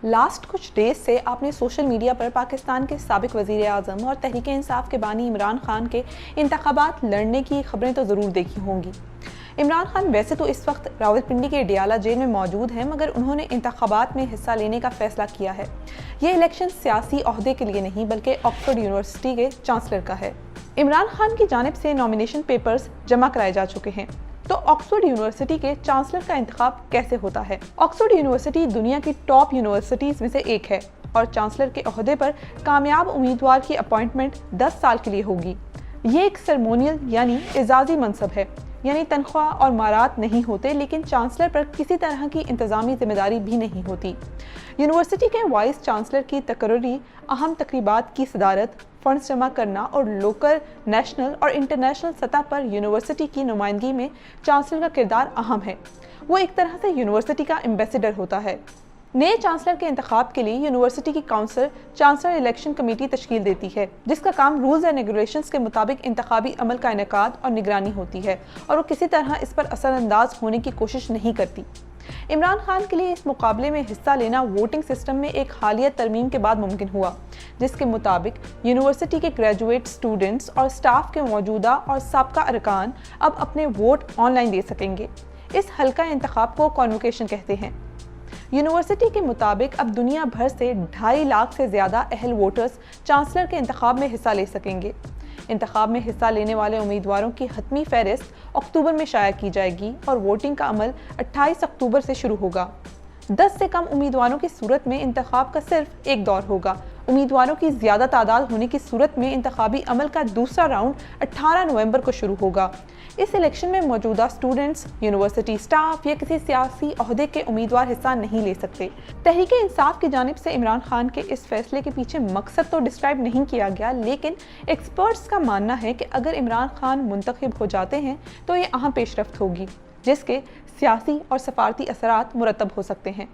Last کچھ days سے آپ نے سوشل میڈیا پر پاکستان کے سابق وزیر اعظم اور تحریک انصاف کے بانی عمران خان کے انتخابات لڑنے کی خبریں تو ضرور دیکھی ہوں گی۔ عمران خان ویسے تو اس وقت راولپنڈی کے ڈیالہ جیل میں موجود ہیں، مگر انہوں نے انتخابات میں حصہ لینے کا فیصلہ کیا ہے۔ یہ الیکشن سیاسی عہدے کے لیے نہیں بلکہ آکسفورڈ یونیورسٹی کے چانسلر کا ہے۔ عمران خان کی جانب سے نامینیشن پیپرز جمع کرائے جا چکے ہیں، تو آکسفورڈ یونیورسٹی کے چانسلر کا انتخاب کیسے ہوتا ہے؟ آکسفورڈ یونیورسٹی دنیا کی ٹاپ یونیورسٹیز میں سے ایک ہے اور چانسلر کے عہدے پر کامیاب امیدوار کی اپوائنٹمنٹ 10 سال کے لیے ہوگی۔ یہ ایک سرمونیل یعنی اعزازی منصب ہے، یعنی تنخواہ اور مارات نہیں ہوتے، لیکن چانسلر پر کسی طرح کی انتظامی ذمہ داری بھی نہیں ہوتی۔ یونیورسٹی کے وائس چانسلر کی تقرری، اہم تقریبات کی صدارت، فنڈز جمع کرنا اور لوکل، نیشنل اور انٹرنیشنل سطح پر یونیورسٹی کی نمائندگی میں چانسلر کا کردار اہم ہے۔ وہ ایک طرح سے یونیورسٹی کا ایمبیسڈر ہوتا ہے۔ نئے چانسلر کے انتخاب کے لیے یونیورسٹی کی کونسل چانسلر الیکشن کمیٹی تشکیل دیتی ہے، جس کا کام رولز اینڈ ریگولیشنز کے مطابق انتخابی عمل کا انعقاد اور نگرانی ہوتی ہے، اور وہ کسی طرح اس پر اثر انداز ہونے کی کوشش نہیں کرتی۔ عمران خان کے لیے اس مقابلے میں حصہ لینا ووٹنگ سسٹم میں ایک حالیہ ترمیم کے بعد ممکن ہوا، جس کے مطابق یونیورسٹی کے گریجویٹ اسٹوڈنٹس اور سٹاف کے موجودہ اور سابقہ ارکان اب اپنے ووٹ آن لائن دے سکیں گے۔ اس حلقہ انتخاب کو کانوکیشن کہتے ہیں۔ یونیورسٹی کے مطابق اب دنیا بھر سے 2.5 لاکھ سے زیادہ اہل ووٹرز چانسلر کے انتخاب میں حصہ لے سکیں گے۔ انتخاب میں حصہ لینے والے امیدواروں کی حتمی فہرست اکتوبر میں شائع کی جائے گی اور ووٹنگ کا عمل 28 اکتوبر سے شروع ہوگا۔ 10 سے کم امیدواروں کی صورت میں انتخاب کا صرف ایک دور ہوگا۔ امیدواروں کی زیادہ تعداد ہونے کی صورت میں انتخابی عمل کا دوسرا راؤنڈ 18 نومبر کو شروع ہوگا۔ اس الیکشن میں موجودہ اسٹوڈنٹس، یونیورسٹی سٹاف یا کسی سیاسی عہدے کے امیدوار حصہ نہیں لے سکتے۔ تحریک انصاف کی جانب سے عمران خان کے اس فیصلے کے پیچھے مقصد تو ڈسکرائب نہیں کیا گیا، لیکن ایکسپرٹس کا ماننا ہے کہ اگر عمران خان منتخب ہو جاتے ہیں تو یہ اہم پیش رفت ہوگی، جس کے سیاسی اور سفارتی اثرات مرتب ہو سکتے ہیں۔